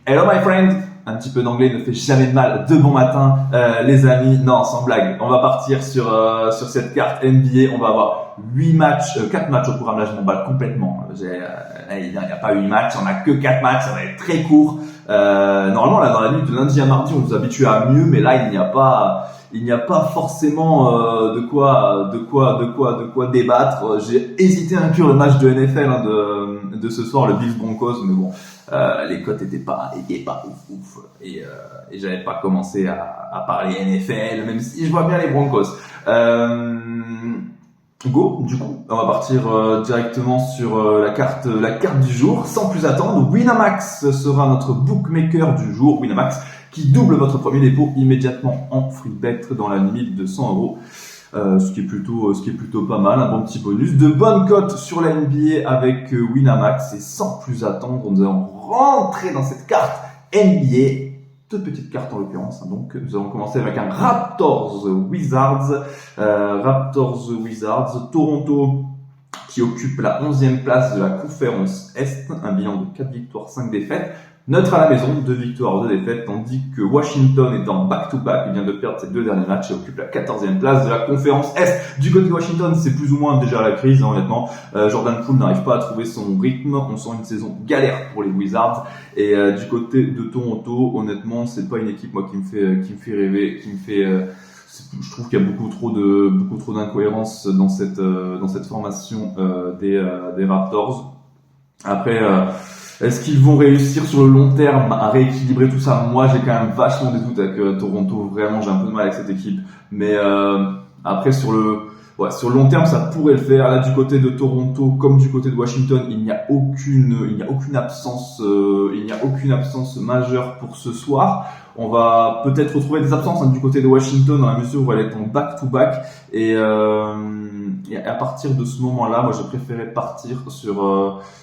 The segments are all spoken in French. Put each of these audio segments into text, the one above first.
Hello my friend. Un petit peu d'anglais ne fait jamais de mal. De bon matin, les amis. Non, sans blague. On va partir sur cette carte NBA. On va avoir 4 matchs au programme. Là, je m'emballe complètement. Il n'y a pas 8 matchs. On n'a que 4 matchs. Ça va être très court. Normalement, là, dans la nuit de lundi à mardi, on nous habitue à mieux, mais là, il n'y a pas forcément de quoi débattre. J'ai hésité à inclure le match de NFL de ce soir, le Bills Broncos, mais bon, les cotes étaient pas ouf. Et j'avais pas commencé à parler NFL, même si je vois bien les Broncos. Go, du coup, on va partir directement sur la carte du jour, sans plus attendre. Winamax sera notre bookmaker du jour. Winamax qui double votre premier dépôt immédiatement en free bet dans la limite de 100 €, ce qui est plutôt pas mal, un bon petit bonus. De bonnes cotes sur la NBA avec Winamax, et sans plus attendre, nous allons rentrer dans cette carte NBA. Deux petites cartes en l'occurrence. Donc, nous allons commencer avec un Raptors Wizards. Toronto qui occupe la 11e place de la conférence Est, un bilan de 4 victoires, 5 défaites. Neutre à la maison, 2 victoires, 2 défaites, tandis que Washington est en back-to-back, il vient de perdre ses 2 derniers matchs et occupe la 14e place de la conférence Est. Du côté de Washington, c'est plus ou moins déjà la crise, honnêtement. Jordan Poole n'arrive pas à trouver son rythme, on sent une saison galère pour les Wizards. Et du côté de Toronto, honnêtement, c'est pas une équipe moi qui me fait rêver, je trouve qu'il y a beaucoup trop d'incohérences dans cette formation des Raptors. Après, est-ce qu'ils vont réussir sur le long terme à rééquilibrer tout ça? Moi, j'ai quand même vachement des doutes avec Toronto. Vraiment, j'ai un peu de mal avec cette équipe. Mais après, sur le long terme, ça pourrait le faire. Là, du côté de Toronto, comme du côté de Washington, il n'y a aucune absence majeure pour ce soir. On va peut-être retrouver des absences du côté de Washington dans la mesure où elle est en back-to-back. Et à partir de ce moment-là, moi, je préférais partir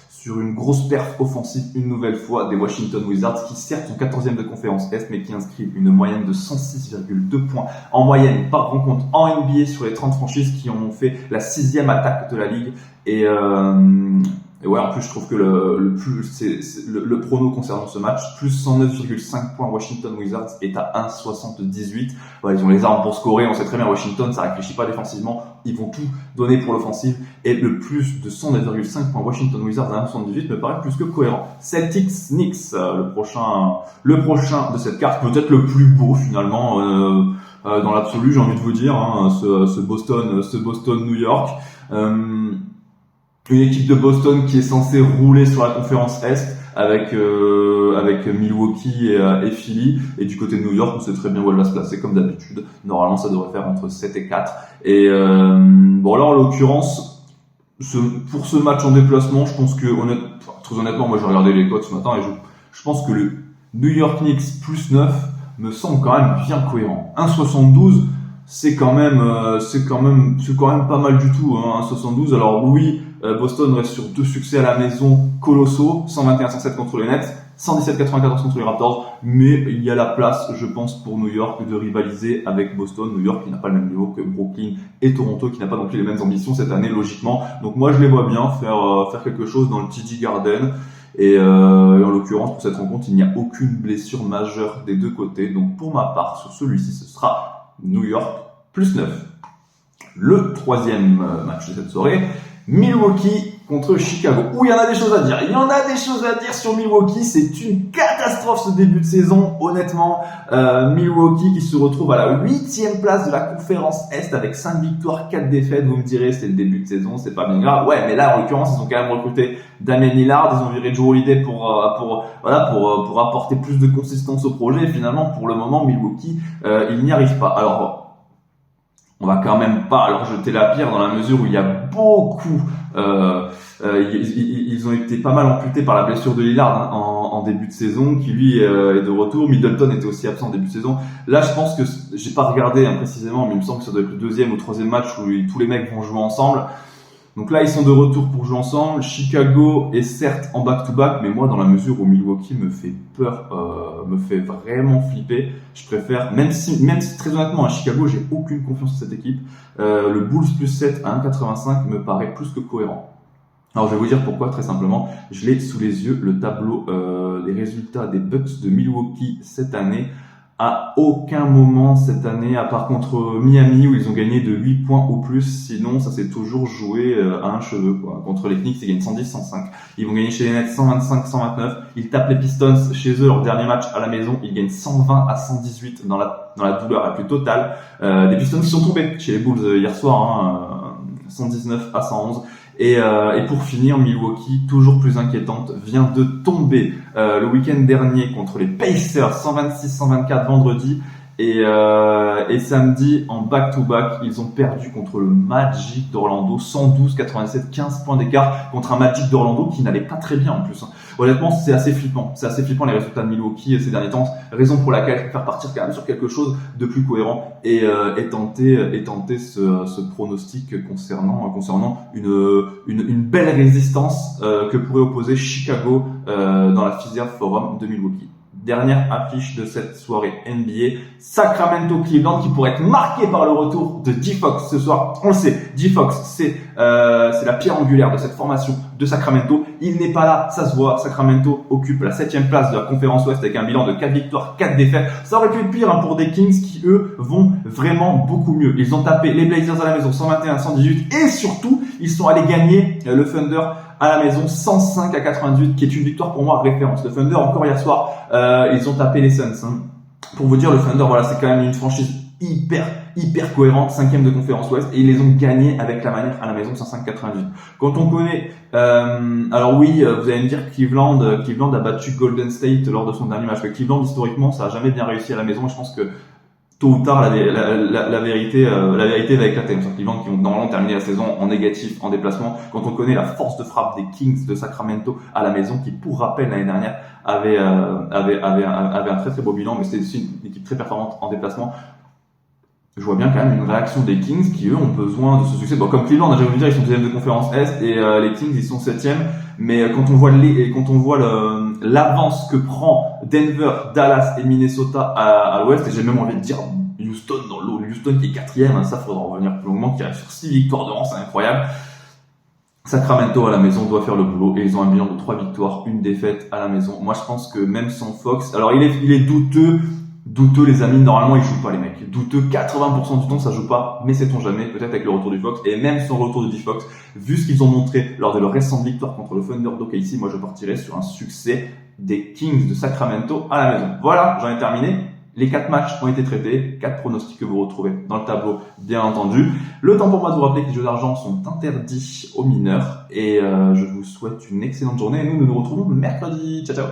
sur une grosse perf offensive une nouvelle fois des Washington Wizards qui certes sont 14e de conférence Est mais qui inscrivent une moyenne de 106,2 points en moyenne par rencontre en NBA sur les 30 franchises qui ont fait la 6e attaque de la ligue. Et ouais, en plus je trouve que le prono concernant ce match, plus 109,5 points Washington Wizards est à 1,78. Ouais, ils ont les armes pour scorer, on sait très bien Washington, ça réfléchit pas défensivement, ils vont tout donner pour l'offensive, et le plus de 109,5 points Washington Wizards à 1,78 me paraît plus que cohérent. Celtics Knicks, le prochain de cette carte, peut-être le plus beau finalement dans l'absolu, j'ai envie de vous dire, ce Boston New York. Une équipe de Boston qui est censée rouler sur la conférence Est avec Milwaukee et Philly, et du côté de New York on sait très bien où elle va se placer comme d'habitude. Normalement ça devrait faire entre 7 et 4. Et bon là en l'occurrence pour ce match en déplacement, je pense que très honnêtement moi j'ai regardé les cotes ce matin et je pense que le New York Knicks plus 9 me semble quand même bien cohérent. 1,72 c'est quand même pas mal du tout, 1,72. Alors oui, Boston reste sur 2 succès à la maison colossaux, 121-107 contre les Nets, 117-94 contre les Raptors, mais il y a la place, je pense, pour New York de rivaliser avec Boston. New York qui n'a pas le même niveau que Brooklyn et Toronto, qui n'a pas non plus les mêmes ambitions cette année, logiquement. Donc moi, je les vois bien faire quelque chose dans le TD Garden. Et en l'occurrence, pour cette rencontre, il n'y a aucune blessure majeure des deux côtés. Donc pour ma part, sur celui-ci, ce sera New York plus 9. Le troisième match de cette soirée, Milwaukee contre Chicago. Où il y en a des choses à dire. Il y en a des choses à dire sur Milwaukee. C'est une catastrophe ce début de saison, honnêtement. Milwaukee qui se retrouve à la 8e place de la conférence Est avec 5 victoires, 4 défaites. Vous me direz, c'est le début de saison, c'est pas bien grave. Ouais, mais là, en l'occurrence, ils ont quand même recruté Damian Lillard. Ils ont viré Joe Holiday pour apporter plus de consistance au projet. Et finalement, pour le moment, Milwaukee, il n'y arrive pas. Alors, on va quand même pas leur jeter la pierre dans la mesure où il y a beaucoup ils ont été pas mal amputés par la blessure de Lillard en début de saison, qui lui est de retour. Middleton était aussi absent en début de saison. Là, je pense que j'ai pas regardé précisément, mais il me semble que ça doit être le 2e ou 3e match où tous les mecs vont jouer ensemble. Donc là, ils sont de retour pour jouer ensemble. Chicago est certes en back-to-back, mais moi, dans la mesure où Milwaukee me fait peur, me fait vraiment flipper, je préfère, même si très honnêtement, à Chicago, j'ai aucune confiance en cette équipe. Le Bulls plus 7 à 1,85 me paraît plus que cohérent. Alors je vais vous dire pourquoi, très simplement. Je l'ai sous les yeux, le tableau des résultats des Bucks de Milwaukee cette année. À aucun moment cette année, à part contre Miami où ils ont gagné de 8 points ou plus, sinon ça s'est toujours joué à un cheveu, quoi. Contre les Knicks, ils gagnent 110-105. Ils vont gagner chez les Nets 125-129. Ils tapent les Pistons chez eux, leur dernier match à la maison. Ils gagnent 120-118 dans la douleur la plus totale. Des Pistons qui sont tombés chez les Bulls hier soir, 119-111. Et pour finir, Milwaukee, toujours plus inquiétante, vient de tomber le week-end dernier contre les Pacers, 126-124 vendredi. Et samedi, en back-to-back, ils ont perdu contre le Magic d'Orlando, 112-87, 15 points d'écart contre un Magic d'Orlando qui n'allait pas très bien en plus. Honnêtement, c'est assez flippant. C'est assez flippant les résultats de Milwaukee ces derniers temps. Raison pour laquelle je préfère partir quand même sur quelque chose de plus cohérent et tenter ce pronostic concernant une belle résistance que pourrait opposer Chicago dans la Fiserv Forum de Milwaukee. Dernière affiche de cette soirée NBA, Sacramento-Cleveland qui pourrait être marqué par le retour de D-Fox ce soir. On le sait, D-Fox c'est la pierre angulaire de cette formation de Sacramento. Il n'est pas là, ça se voit. Sacramento occupe la 7e place de la conférence Ouest avec un bilan de 4 victoires, 4 défaites. Ça aurait pu être pire pour des Kings qui eux vont vraiment beaucoup mieux. Ils ont tapé les Blazers à la maison 121-118 et surtout ils sont allés gagner le Thunder à la maison 105-98 qui est une victoire pour moi référence. Le Thunder encore hier soir ils ont tapé les Suns. Pour vous dire, le Thunder, voilà, c'est quand même une franchise hyper cohérente, 5e de conférence Ouest, et ils les ont gagnés avec la manière à la maison 105-98. Quand on connaît, alors oui, vous allez me dire que Cleveland a battu Golden State lors de son dernier match. Mais Cleveland, historiquement, ça a jamais bien réussi à la maison, et je pense que tôt ou tard, la vérité va éclater. Cleveland qui ont normalement terminé la saison en négatif, en déplacement. Quand on connaît la force de frappe des Kings de Sacramento à la maison, qui pour rappel l'année dernière avait un très beau bilan, mais c'était aussi une équipe très performante en déplacement. Je vois bien quand même une réaction des Kings qui eux ont besoin de ce succès. Bon, comme Cleveland, j'ai envie de dire, ils sont 2e de conférence Est et les Kings ils sont 7e. Mais quand on voit l'avance que prend Denver, Dallas et Minnesota à l'Ouest, et j'ai même envie de dire Houston dans l'eau, Houston qui est 4e, ça faudra en revenir plus longuement, qui arrive sur 6 victoires de rang, c'est incroyable. Sacramento à la maison doit faire le boulot et ils ont un bilan de 3 victoires, 1 défaite à la maison. Moi je pense que même sans Fox, alors il est douteux les amis, normalement ils jouent pas les mecs. Douteux 80% du temps ça joue pas, mais sait-on jamais, peut-être avec le retour du Fox et même sans le retour de D-Fox, vu ce qu'ils ont montré lors de leur récente victoire contre le Thunder d'OKC, moi je partirais sur un succès des Kings de Sacramento à la maison. Voilà, j'en ai terminé. Les 4 matchs ont été traités, 4 pronostics que vous retrouvez dans le tableau, bien entendu. Le temps pour moi de vous rappeler que les jeux d'argent sont interdits aux mineurs et je vous souhaite une excellente journée et nous nous retrouvons mercredi. Ciao ciao.